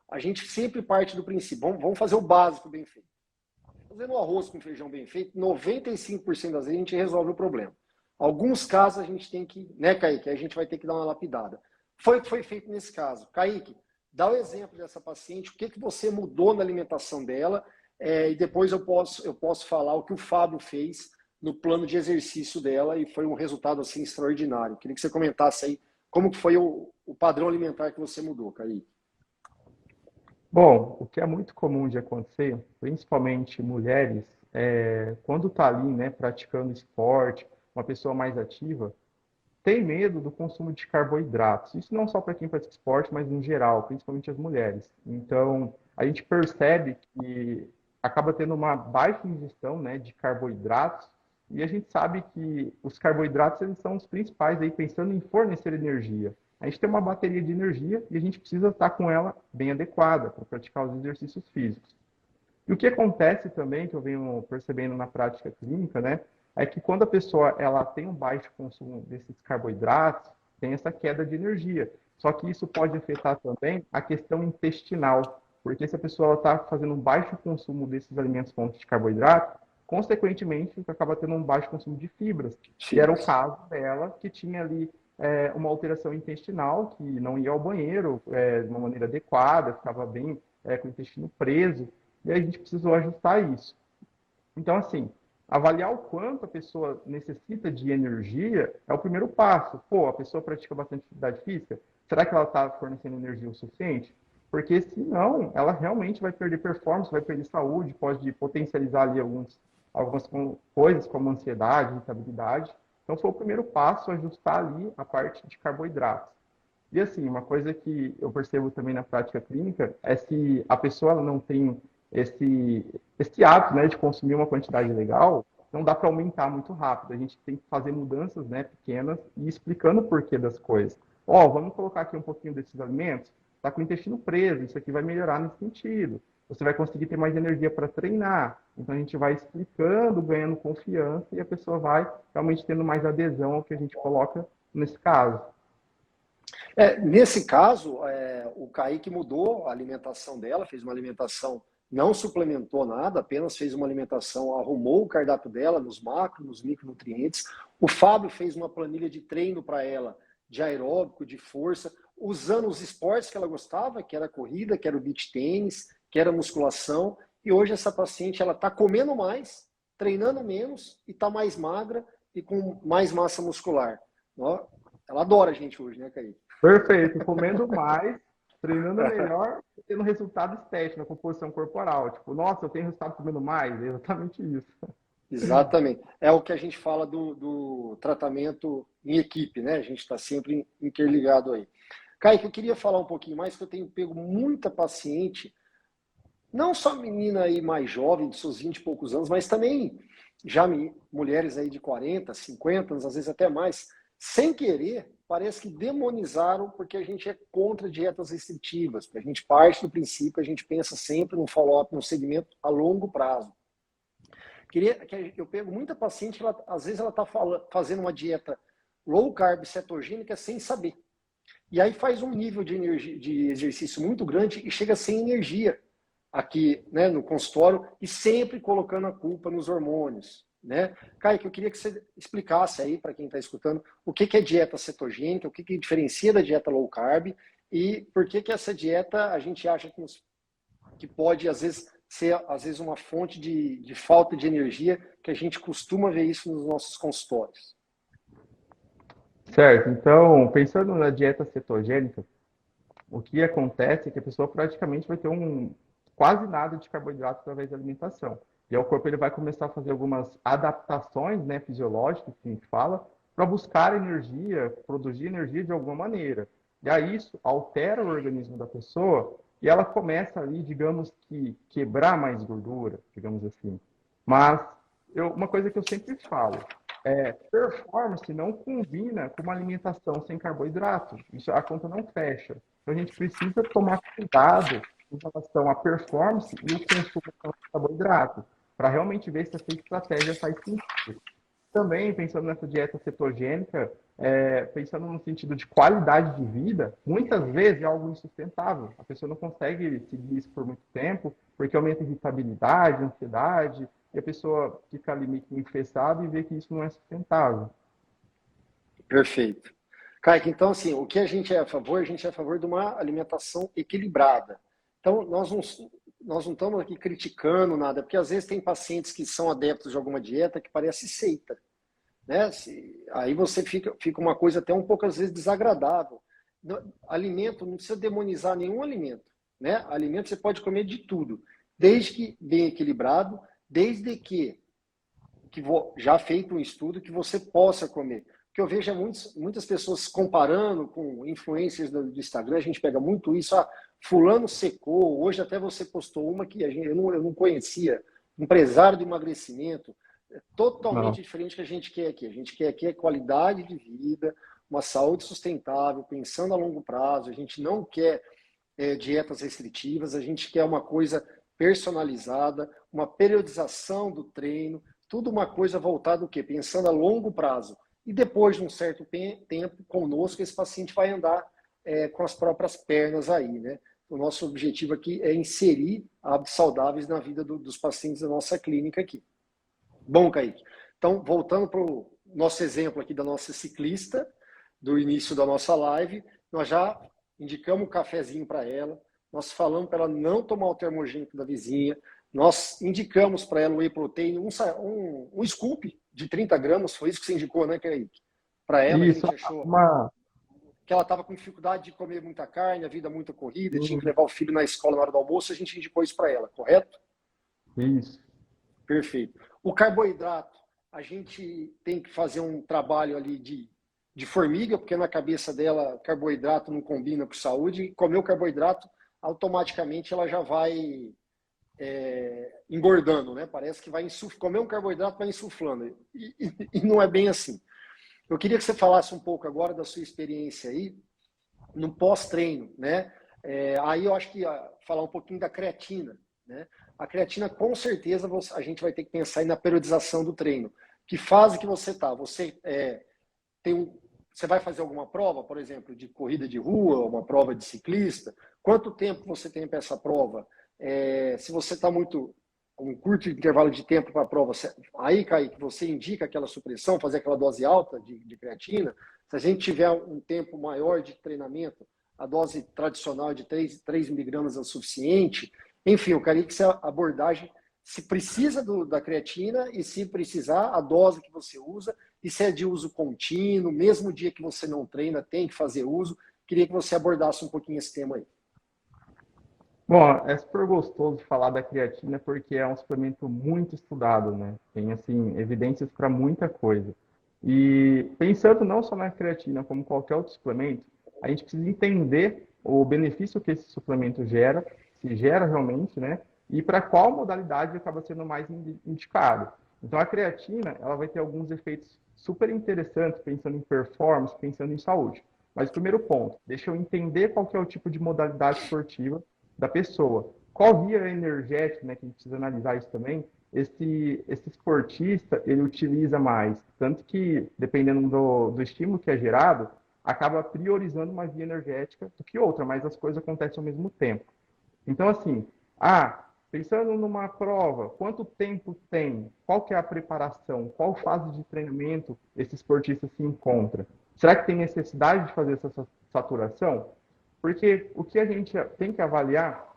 a gente sempre parte do princípio, vamos fazer o básico bem feito. Fazendo o arroz com feijão bem feito, 95% das vezes a gente resolve o problema. Alguns casos a gente tem que, né, Kaique? A gente vai ter que dar uma lapidada. Foi o que foi feito nesse caso. Kaique, dá o exemplo dessa paciente, o que você mudou na alimentação dela, e depois eu posso falar o que o Fábio fez no plano de exercício dela e foi um resultado assim extraordinário. Queria que você comentasse aí como que foi o padrão alimentar que você mudou, Kaique. Bom, o que é muito comum de acontecer, principalmente mulheres, quando está ali, né, praticando esporte, uma pessoa mais ativa, tem medo do consumo de carboidratos. Isso não só para quem pratica esporte, mas em geral, principalmente as mulheres. Então, a gente percebe que acaba tendo uma baixa ingestão, né, de carboidratos, e a gente sabe que os carboidratos eles são os principais aí pensando em fornecer energia. A gente tem uma bateria de energia e a gente precisa estar com ela bem adequada para praticar os exercícios físicos. E o que acontece também, que eu venho percebendo na prática clínica, né, é que quando a pessoa ela tem um baixo consumo desses carboidratos, tem essa queda de energia. Só que isso pode afetar também a questão intestinal, porque se a pessoa está fazendo um baixo consumo desses alimentos fontes de carboidrato, consequentemente acaba tendo um baixo consumo de fibras. E era o caso dela, que tinha ali uma alteração intestinal, que não ia ao banheiro de uma maneira adequada, ficava bem com o intestino preso, e aí a gente precisou ajustar isso. Então, assim, avaliar o quanto a pessoa necessita de energia é o primeiro passo. Pô, a pessoa pratica bastante atividade física? Será que ela está fornecendo energia o suficiente? Porque senão, ela realmente vai perder performance, vai perder saúde, pode potencializar ali algumas coisas como ansiedade, irritabilidade. Então, foi o primeiro passo, ajustar ali a parte de carboidratos. E assim, uma coisa que eu percebo também na prática clínica é se a pessoa não tem esse hábito, né, de consumir uma quantidade legal, não dá para aumentar muito rápido. A gente tem que fazer mudanças, né, pequenas e explicando o porquê das coisas. Vamos colocar aqui um pouquinho desses alimentos, está com o intestino preso, isso aqui vai melhorar nesse sentido. Você vai conseguir ter mais energia para treinar. Então a gente vai explicando, ganhando confiança e a pessoa vai realmente tendo mais adesão ao que a gente coloca nesse caso. Nesse caso, o Kaique mudou a alimentação dela, fez uma alimentação, não suplementou nada, apenas fez uma alimentação, arrumou o cardápio dela nos macros, nos micronutrientes. O Fábio fez uma planilha de treino para ela, de aeróbico, de força, usando os esportes que ela gostava, que era corrida, que era o beach tênis, que era musculação. E hoje essa paciente ela está comendo mais, treinando menos e está mais magra e com mais massa muscular. Ela adora a gente hoje, né, Kaique? Perfeito, comendo mais, treinando melhor, tendo resultado estético na composição corporal. Tipo, nossa, eu tenho resultado comendo mais, é exatamente isso. Exatamente. É o que a gente fala do tratamento em equipe, né? A gente está sempre interligado aí. Kaique, eu queria falar um pouquinho mais, que eu tenho pego muita paciente, não só menina aí mais jovem, de seus 20 e poucos anos, mas também já mulheres aí de 40, 50 anos, às vezes até mais, sem querer, parece que demonizaram porque a gente é contra dietas restritivas. A gente parte do princípio, a gente pensa sempre no follow-up, no segmento a longo prazo. Eu pego muita paciente, às vezes ela está fazendo uma dieta low carb cetogênica sem saber. e aí faz um nível de energia, de exercício muito grande e chega sem energia aqui, né, no consultório e sempre colocando a culpa nos hormônios, né? Kaique, eu queria que você explicasse aí para quem está escutando o que é dieta cetogênica, o que diferencia da dieta low carb e por que essa dieta a gente acha que pode, às vezes, ser uma fonte de falta de energia, que a gente costuma ver isso nos nossos consultórios. Certo, então, pensando na dieta cetogênica, o que acontece é que a pessoa praticamente vai ter quase nada de carboidrato através da alimentação. E aí o corpo ele vai começar a fazer algumas adaptações, né, fisiológicas, que a gente fala, para buscar energia, produzir energia de alguma maneira. E aí isso altera o organismo da pessoa e ela começa ali, digamos que, quebrar mais gordura, digamos assim. Mas uma coisa que eu sempre falo, performance não combina com uma alimentação sem carboidrato. Isso, a conta não fecha. Então, a gente precisa tomar cuidado em relação à performance e o consumo de carboidrato, para realmente ver se essa estratégia faz sentido. Também, pensando nessa dieta cetogênica, pensando no sentido de qualidade de vida, muitas vezes é algo insustentável. A pessoa não consegue seguir isso por muito tempo, porque aumenta a irritabilidade, a ansiedade, e a pessoa fica ali meio que infestada e vê que isso não é sustentável. Perfeito. Kaique, então, assim, o que a gente é a favor? A gente é a favor de uma alimentação equilibrada. Então, nós não estamos aqui criticando nada, porque às vezes tem pacientes que são adeptos de alguma dieta que parece seita, né? Aí você fica uma coisa até um pouco, às vezes, desagradável. Alimento, não precisa demonizar nenhum alimento, né? Alimento você pode comer de tudo, desde que bem equilibrado, desde que já feito um estudo que você possa comer. Porque eu vejo muitas pessoas comparando com influencers do Instagram, a gente pega muito isso, fulano secou, hoje até você postou uma que eu não conhecia, empresário de emagrecimento, é totalmente Não. diferente do que a gente quer aqui. A gente quer aqui qualidade de vida, uma saúde sustentável, pensando a longo prazo, a gente não quer dietas restritivas, a gente quer uma coisa personalizada, uma periodização do treino, tudo uma coisa voltada o quê? Pensando a longo prazo. E depois de um certo tempo, conosco, esse paciente vai andar com as próprias pernas aí, né? O nosso objetivo aqui é inserir hábitos saudáveis na vida dos pacientes da nossa clínica aqui. Bom, Kaique, então, voltando para o nosso exemplo aqui da nossa ciclista, do início da nossa live, nós já indicamos um cafezinho para ela, nós falamos para ela não tomar o termogênico da vizinha, nós indicamos para ela o whey protein, um scoop de 30 gramas, foi isso que você indicou, né, Kaique? Para ela, a Isso, gente achou uma... que ela estava com dificuldade de comer muita carne, a vida muito corrida, tinha que levar o filho na escola na hora do almoço, a gente indicou isso para ela, correto? Isso. Perfeito. O carboidrato, a gente tem que fazer um trabalho ali de formiga, porque na cabeça dela carboidrato não combina com saúde, e comer o carboidrato, automaticamente ela já vai engordando, né? Parece que vai comer um carboidrato vai insuflando, e não é bem assim. Eu queria que você falasse um pouco agora da sua experiência aí no pós-treino, né? Aí eu acho que falar um pouquinho da creatina, né? A creatina, com certeza, a gente vai ter que pensar aí na periodização do treino. Que fase que você está? Você vai fazer alguma prova, por exemplo, de corrida de rua, uma prova de ciclista? Quanto tempo você tem para essa prova? Se você está um curto intervalo de tempo para a prova, aí, Kaique, você indica aquela supressão, fazer aquela dose alta de creatina. Se a gente tiver um tempo maior de treinamento, a dose tradicional de 3 miligramas é o suficiente. Enfim, eu queria que essa abordagem, se precisa da creatina e se precisar, a dose que você usa, e se é de uso contínuo, mesmo dia que você não treina, tem que fazer uso. Queria que você abordasse um pouquinho esse tema aí. Bom, é super gostoso falar da creatina porque é um suplemento muito estudado, né? Tem, assim, evidências para muita coisa. E pensando não só na creatina, como qualquer outro suplemento, a gente precisa entender o benefício que esse suplemento gera, se gera realmente, né? E para qual modalidade acaba sendo mais indicado. Então, a creatina, ela vai ter alguns efeitos super interessantes, pensando em performance, pensando em saúde. Mas, primeiro ponto, deixa eu entender qual que é o tipo de modalidade esportiva da pessoa. Qual via energética, né, que a gente precisa analisar isso também, esse esportista, ele utiliza mais. Tanto que, dependendo do estímulo que é gerado, acaba priorizando uma via energética do que outra, mas as coisas acontecem ao mesmo tempo. Então, assim, pensando numa prova, quanto tempo tem? Qual que é a preparação? Qual fase de treinamento esse esportista se encontra? Será que tem necessidade de fazer essa saturação? Porque o que a gente tem que avaliar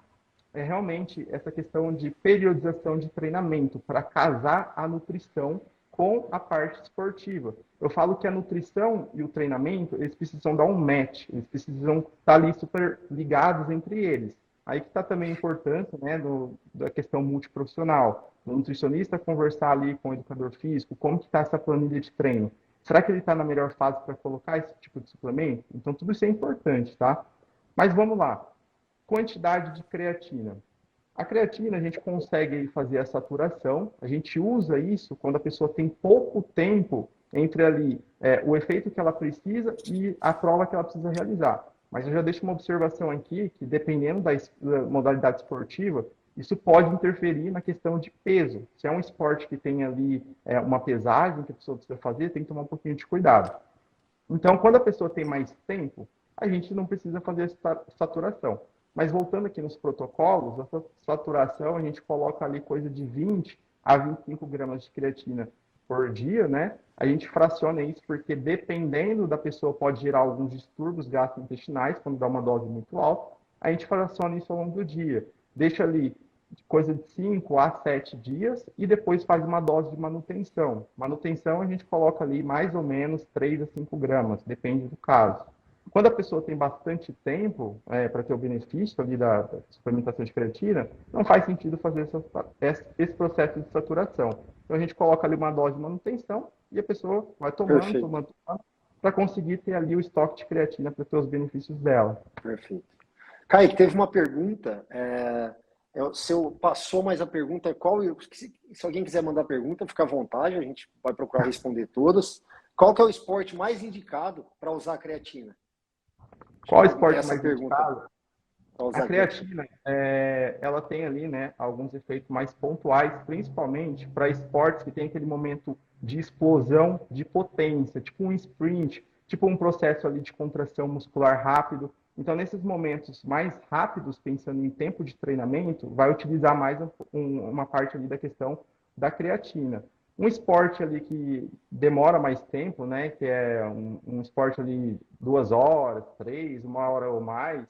é realmente essa questão de periodização de treinamento para casar a nutrição com a parte esportiva. Eu falo que a nutrição e o treinamento, eles precisam dar um match, eles precisam estar ali super ligados entre eles. Aí que está também a importância, né, da questão multiprofissional. O nutricionista conversar ali com o educador físico, como que está essa planilha de treino? Será que ele está na melhor fase para colocar esse tipo de suplemento? Então, tudo isso é importante, tá? Mas vamos lá. Quantidade de creatina. A creatina a gente consegue fazer a saturação, a gente usa isso quando a pessoa tem pouco tempo entre ali o efeito que ela precisa e a prova que ela precisa realizar. Mas eu já deixo uma observação aqui que dependendo da modalidade esportiva, isso pode interferir na questão de peso. Se é um esporte que tem ali uma pesagem que a pessoa precisa fazer, tem que tomar um pouquinho de cuidado. Então, quando a pessoa tem mais tempo, a gente não precisa fazer saturação. Mas voltando aqui nos protocolos, a saturação a gente coloca ali coisa de 20 a 25 gramas de creatina por dia, né? A gente fraciona isso porque dependendo da pessoa pode gerar alguns distúrbios gastrointestinais quando dá uma dose muito alta. A gente fraciona isso ao longo do dia. Deixa ali coisa de 5 a 7 dias e depois faz uma dose de manutenção. Manutenção a gente coloca ali mais ou menos 3 a 5 gramas, depende do caso. Quando a pessoa tem bastante tempo para ter o benefício ali da suplementação de creatina, não faz sentido fazer esse processo de saturação. Então a gente coloca ali uma dose de manutenção e a pessoa vai tomando, Perfeito, tomando, tomando, para conseguir ter ali o estoque de creatina para ter os benefícios dela. perfeito. Kaique, teve uma pergunta. Se eu passou mais a pergunta, se alguém quiser mandar pergunta, fica à vontade, a gente vai procurar responder todas. Qual que é o esporte mais indicado para usar a creatina? Qual esporte Essa mais pergunta indicado? para A usar a creatina. creatina, ela tem ali, né, alguns efeitos mais pontuais, principalmente para esportes que tem aquele momento de explosão de potência, tipo um sprint, tipo um processo ali de contração muscular rápido. Então, nesses momentos mais rápidos, pensando em tempo de treinamento, vai utilizar mais uma parte ali da questão da creatina. Um esporte ali que demora mais tempo, né, que é um esporte ali 2 horas, 3, 1 hora ou mais,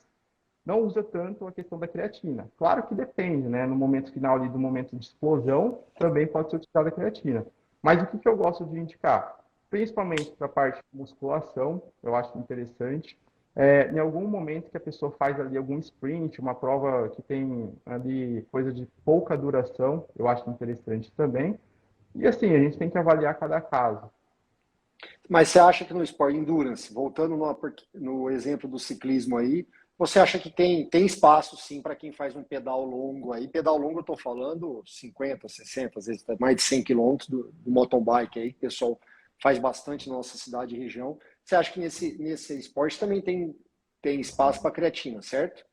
não usa tanto a questão da creatina. Claro que depende, né? No momento final ali do momento de explosão, também pode ser utilizada a creatina. Mas o que eu gosto de indicar? Principalmente para a parte de musculação, eu acho interessante. Em algum momento que a pessoa faz ali algum sprint, uma prova que tem ali coisa de pouca duração, eu acho interessante também. E assim, a gente tem que avaliar cada caso. Mas você acha que no esporte endurance, voltando no exemplo do ciclismo aí, você acha que tem espaço sim para quem faz um pedal longo aí? Pedal longo eu estou falando 50, 60, às vezes mais de 100 quilômetros do mountain bike aí, que o pessoal faz bastante na nossa cidade e região. Você acha que nesse esporte também tem espaço para creatina, certo?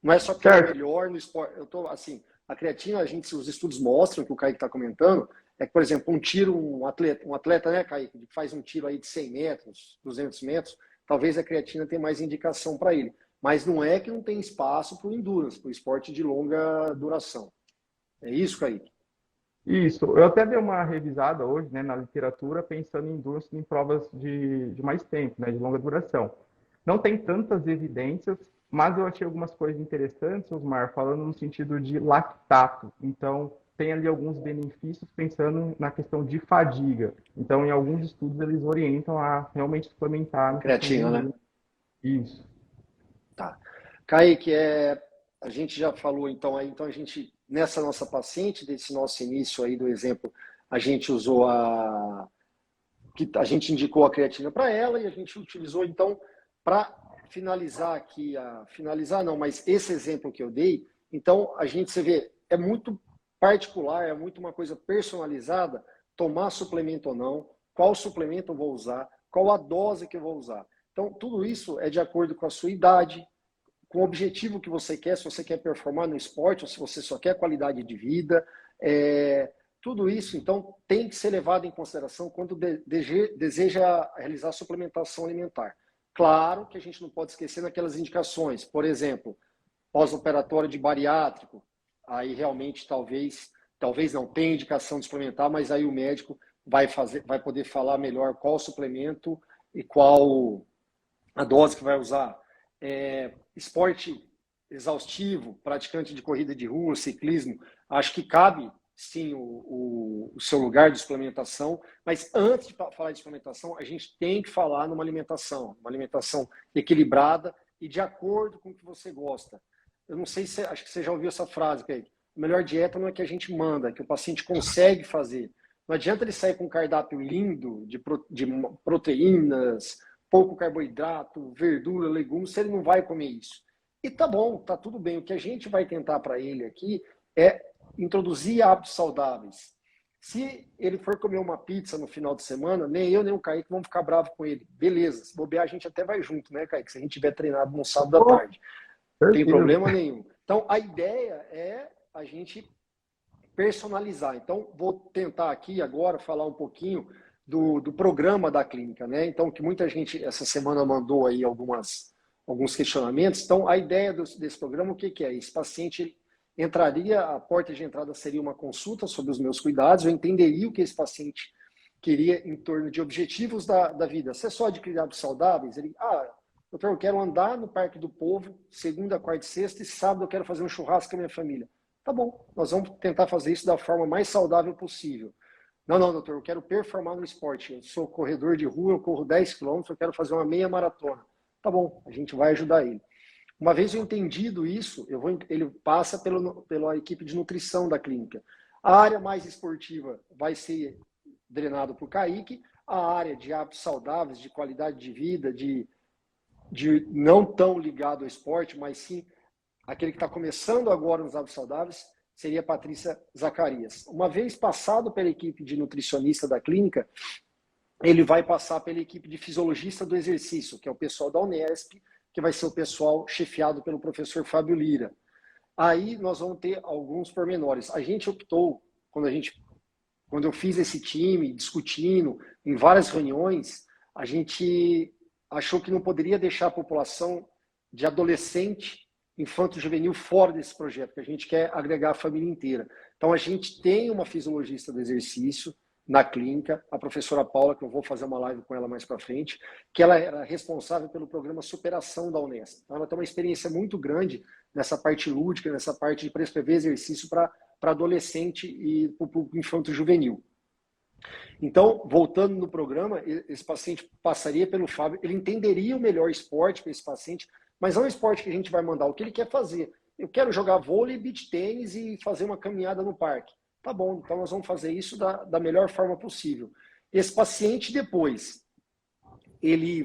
Não é só porque ela é Certo? melhor no esporte. Eu tô assim, a creatina, os estudos mostram que o Kaique está comentando, é que, por exemplo, um atleta, né, Kaique, que faz um tiro aí de 100 metros, 200 metros, talvez a creatina tenha mais indicação para ele. Mas não é que não tem espaço para o endurance, para o esporte de longa duração. É isso, Kaique? Isso, eu até dei uma revisada hoje, né, na literatura, pensando em indústria em provas de mais tempo, né, de longa duração. Não tem tantas evidências, mas eu achei algumas coisas interessantes, Osmar, falando no sentido de lactato. Então, tem ali alguns benefícios pensando na questão de fadiga. Então, em alguns estudos, eles orientam a realmente suplementar na questão de Creatina, né? endurance. Isso. Tá. Kaique, a gente já falou então aí, então a gente, nessa nossa paciente, desse nosso início aí do exemplo, a gente usou que a gente indicou a creatina para ela e a gente utilizou então para finalizar aqui, finalizar não, mas esse exemplo que eu dei, então a gente, você vê, é muito particular, é muito uma coisa personalizada, tomar suplemento ou não, qual suplemento eu vou usar, qual a dose que eu vou usar. Então, tudo isso é de acordo com a sua idade, com o objetivo que você quer, se você quer performar no esporte ou se você só quer qualidade de vida. Tudo isso, então, tem que ser levado em consideração quando deseja realizar suplementação alimentar. Claro que a gente não pode esquecer naquelas indicações, por exemplo, pós-operatório de bariátrico, aí realmente talvez não tenha indicação de suplementar, mas aí o médico vai poder falar melhor qual suplemento e qual a dose que vai usar. Esporte exaustivo, praticante de corrida de rua, ciclismo, acho que cabe sim o seu lugar de suplementação, mas antes de falar de suplementação, a gente tem que falar numa alimentação, uma alimentação equilibrada e de acordo com o que você gosta. Eu não sei se, acho que você já ouviu essa frase, Kaique. A melhor dieta não é que a gente manda, é que o paciente consegue fazer. Não adianta ele sair com um cardápio lindo de proteínas, pouco carboidrato, verdura, legumes, se ele não vai comer isso. E tá bom, tá tudo bem. O que a gente vai tentar para ele aqui é introduzir hábitos saudáveis. Se ele for comer uma pizza no final de semana, nem eu nem o Kaique vão ficar bravos com ele. Beleza, se bobear a gente até vai junto, né, Kaique? Se a gente tiver treinado no sábado à tarde. Não tem problema nenhum. Então, a ideia é a gente personalizar. Então, vou tentar aqui agora falar um pouquinho do programa da clínica, né? Então, que muita gente essa semana mandou aí alguns questionamentos. Então, a ideia desse programa, o que é? Esse paciente entraria, a porta de entrada seria uma consulta sobre os meus cuidados, eu entenderia o que esse paciente queria em torno de objetivos da vida. Se é só adquirir hábitos saudáveis, ele, doutor, eu quero andar no Parque do Povo, segunda, quarta e sexta, e sábado eu quero fazer um churrasco com a minha família. Tá bom, nós vamos tentar fazer isso da forma mais saudável possível. Não, doutor, eu quero performar no esporte. Eu sou corredor de rua, eu corro 10 quilômetros, eu quero fazer uma meia maratona. Tá bom, a gente vai ajudar ele. Uma vez eu entendido isso, ele passa pela equipe de nutrição da clínica. A área mais esportiva vai ser drenada para o Kaique, a área de hábitos saudáveis, de qualidade de vida, de não tão ligado ao esporte, mas sim aquele que está começando agora nos hábitos saudáveis, seria a Patrícia Zacarias. Uma vez passado pela equipe de nutricionista da clínica, ele vai passar pela equipe de fisiologista do exercício, que é o pessoal da Unesp, que vai ser o pessoal chefiado pelo professor Fábio Lira. Aí nós vamos ter alguns pormenores. A gente optou, quando eu fiz esse time, discutindo em várias reuniões, a gente achou que não poderia deixar a população de adolescente, infanto-juvenil fora desse projeto, que a gente quer agregar a família inteira. Então, a gente tem uma fisiologista do exercício na clínica, a professora Paula, que eu vou fazer uma live com ela mais para frente, que ela era responsável pelo programa Superação da Unesp. Então, ela tem uma experiência muito grande nessa parte lúdica, nessa parte de prescrever exercício para adolescente e para o público infanto-juvenil. Então, voltando no programa, esse paciente passaria pelo Fábio, ele entenderia o melhor esporte para esse paciente, mas não é um esporte que a gente vai mandar, o que ele quer fazer. Eu quero jogar vôlei, beach tênis e fazer uma caminhada no parque. Tá bom, então nós vamos fazer isso da melhor forma possível. Esse paciente depois, ele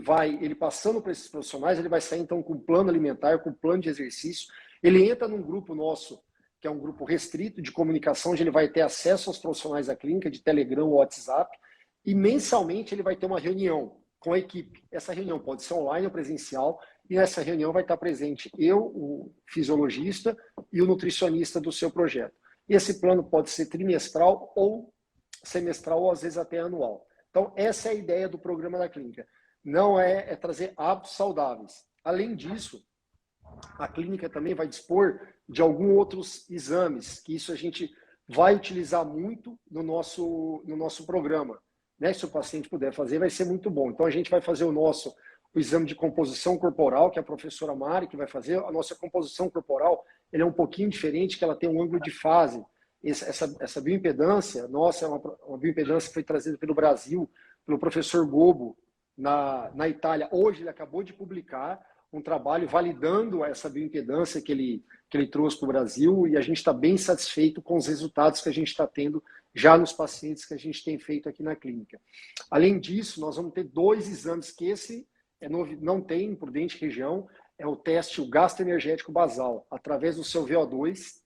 passando para esses profissionais, ele vai sair então com plano alimentar, com plano de exercício, ele entra num grupo nosso, que é um grupo restrito de comunicação, onde ele vai ter acesso aos profissionais da clínica, de Telegram ou WhatsApp, e mensalmente ele vai ter uma reunião com a equipe. Essa reunião pode ser online ou presencial, e nessa reunião vai estar presente eu, o fisiologista e o nutricionista do seu projeto. E esse plano pode ser trimestral ou semestral, ou às vezes até anual. Então, essa é a ideia do programa da clínica. Não é trazer hábitos saudáveis. Além disso, a clínica também vai dispor de alguns outros exames, que isso a gente vai utilizar muito no nosso programa. Né? Se o paciente puder fazer, vai ser muito bom. Então, a gente vai fazer o exame de composição corporal, que é a professora Mari que vai fazer. A nossa composição corporal ele é um pouquinho diferente, que ela tem um ângulo de fase. Essa bioimpedância, nossa, é uma bioimpedância que foi trazida pelo Brasil, pelo professor Gobo, na Itália. Hoje ele acabou de publicar um trabalho validando essa bioimpedância que ele trouxe para o Brasil, e a gente está bem satisfeito com os resultados que a gente está tendo já nos pacientes que a gente tem feito aqui na clínica. Além disso, nós vamos ter 2 exames que esse não tem em Prudente Região, é o teste, o gasto energético basal, através do seu VO2,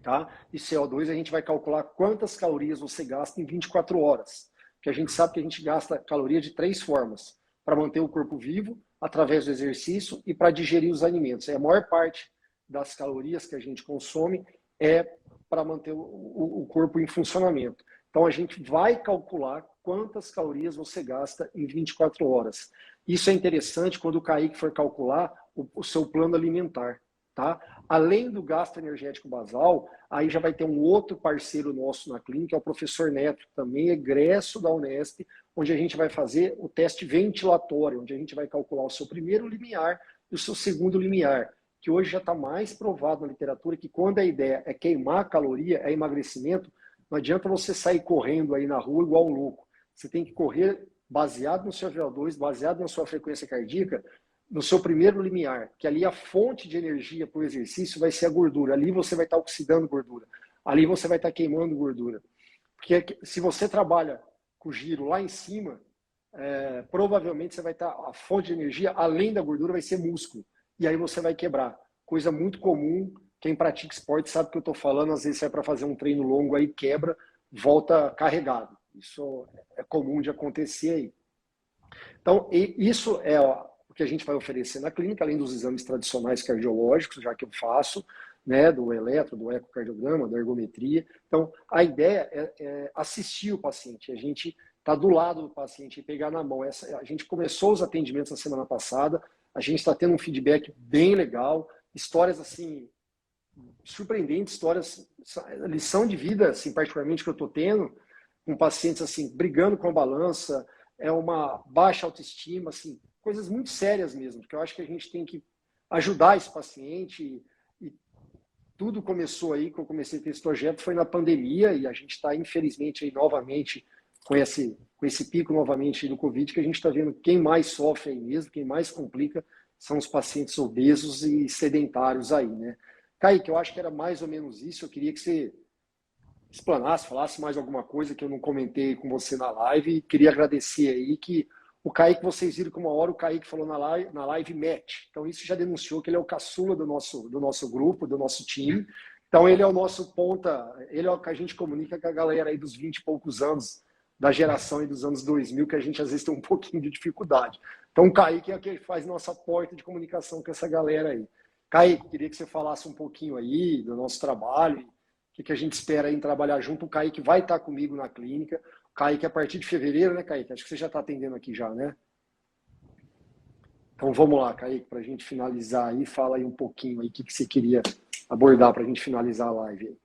tá? E CO2 a gente vai calcular quantas calorias você gasta em 24 horas, porque a gente sabe que a gente gasta caloria de 3 formas, para manter o corpo vivo, através do exercício e para digerir os alimentos. A maior parte das calorias que a gente consome é para manter o corpo em funcionamento. Então, a gente vai calcular quantas calorias você gasta em 24 horas. Isso é interessante quando o Kaique for calcular o seu plano alimentar. Tá? Além do gasto energético basal, aí já vai ter um outro parceiro nosso na clínica, é o professor Neto, também egresso da Unesp, onde a gente vai fazer o teste ventilatório, onde a gente vai calcular o seu primeiro limiar e o seu segundo limiar, que hoje já está mais provado na literatura que quando a ideia é queimar a caloria, é emagrecimento, não adianta você sair correndo aí na rua igual um louco. Você tem que correr baseado no seu VO2, baseado na sua frequência cardíaca, no seu primeiro limiar, que ali a fonte de energia para o exercício vai ser a gordura. Ali você vai estar oxidando gordura. Ali você vai estar queimando gordura. Porque se você trabalha com o giro lá em cima, provavelmente você vai estar, a fonte de energia, além da gordura, vai ser músculo. E aí você vai quebrar. Coisa muito comum, quem pratica esporte sabe o que eu estou falando, às vezes sai para fazer um treino longo aí, quebra, volta carregado. Isso é comum de acontecer aí. Então, isso é o que a gente vai oferecer na clínica, além dos exames tradicionais cardiológicos, já que eu faço, né, do eletro, do ecocardiograma, da ergometria. Então, a ideia é assistir o paciente, a gente está do lado do paciente e pegar na mão. A gente começou os atendimentos na semana passada, a gente está tendo um feedback bem legal, histórias assim, surpreendentes, histórias, lição de vida, assim, particularmente que eu estou tendo, com pacientes assim, brigando com a balança, uma baixa autoestima, assim, coisas muito sérias mesmo, porque eu acho que a gente tem que ajudar esse paciente e tudo começou aí, que eu comecei a ter esse projeto, foi na pandemia e a gente está, infelizmente, aí novamente com esse pico novamente do Covid, que a gente está vendo quem mais sofre aí mesmo, quem mais complica são os pacientes obesos e sedentários aí, né? Kaique, eu acho que era mais ou menos isso, eu queria que você explanasse, falasse mais alguma coisa que eu não comentei com você na live, e queria agradecer aí que o Kaique, vocês viram que uma hora o Kaique falou na live match. Então, isso já denunciou que ele é o caçula do nosso grupo, do nosso time. Então, ele é o nosso ponta, ele é o que a gente comunica com a galera aí dos 20 e poucos anos, da geração aí dos anos 2000, que a gente às vezes tem um pouquinho de dificuldade. Então, o Kaique é o que faz nossa porta de comunicação com essa galera aí. Kaique, queria que você falasse um pouquinho aí do nosso trabalho, o que a gente espera aí em trabalhar junto. O Kaique vai estar comigo na clínica. Kaique, a partir de fevereiro, né, Kaique? Acho que você já está atendendo aqui já, né? Então vamos lá, Kaique, para a gente finalizar aí, fala aí um pouquinho aí o que você queria abordar para a gente finalizar a live aí.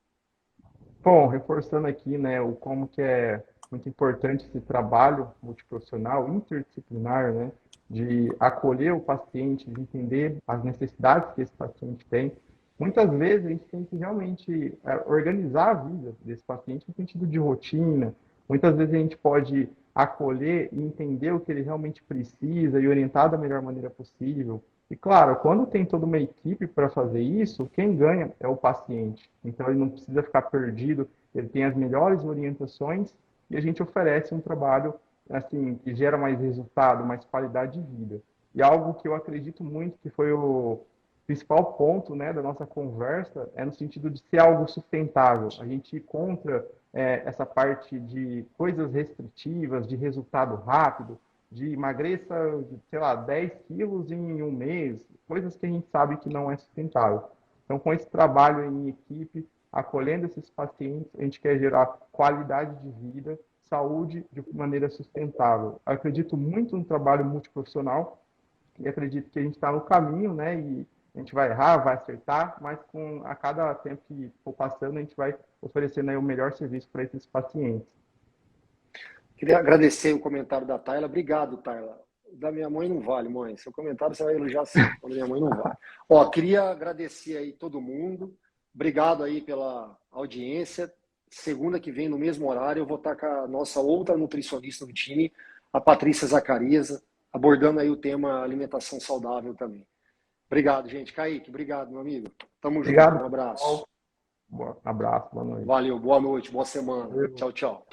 Bom, reforçando aqui, né, o como que é muito importante esse trabalho multiprofissional, interdisciplinar, né, de acolher o paciente, de entender as necessidades que esse paciente tem. Muitas vezes a gente tem que realmente organizar a vida desse paciente no sentido de rotina. Muitas vezes a gente pode acolher e entender o que ele realmente precisa e orientar da melhor maneira possível. E claro, quando tem toda uma equipe para fazer isso, quem ganha é o paciente. Então ele não precisa ficar perdido, ele tem as melhores orientações e a gente oferece um trabalho assim que gera mais resultado, mais qualidade de vida. E algo que eu acredito muito que foi o principal ponto, né, da nossa conversa é no sentido de ser algo sustentável. A gente ir contra essa parte de coisas restritivas, de resultado rápido, de emagreça, sei lá, 10 quilos em um mês, coisas que a gente sabe que não é sustentável. Então, com esse trabalho em equipe, acolhendo esses pacientes, a gente quer gerar qualidade de vida, saúde de maneira sustentável. Eu acredito muito no trabalho multiprofissional e acredito que a gente está no caminho, né? E a gente vai errar, vai acertar, mas a cada tempo que for passando, a gente vai oferecendo aí o melhor serviço para esses pacientes. Queria agradecer o comentário da Tayla. Obrigado, Tayla. Da minha mãe não vale, mãe. Seu comentário você vai elogiar sempre. Da minha mãe não vale. Ó, queria agradecer aí todo mundo. Obrigado aí pela audiência. Segunda que vem, no mesmo horário, eu vou estar com a nossa outra nutricionista do time, a Patrícia Zacarias, abordando aí o tema alimentação saudável também. Obrigado, gente. Kaique, obrigado, meu amigo. Tamo junto. Um abraço. Um abraço, boa noite. Valeu, boa noite, boa semana. Tchau, tchau.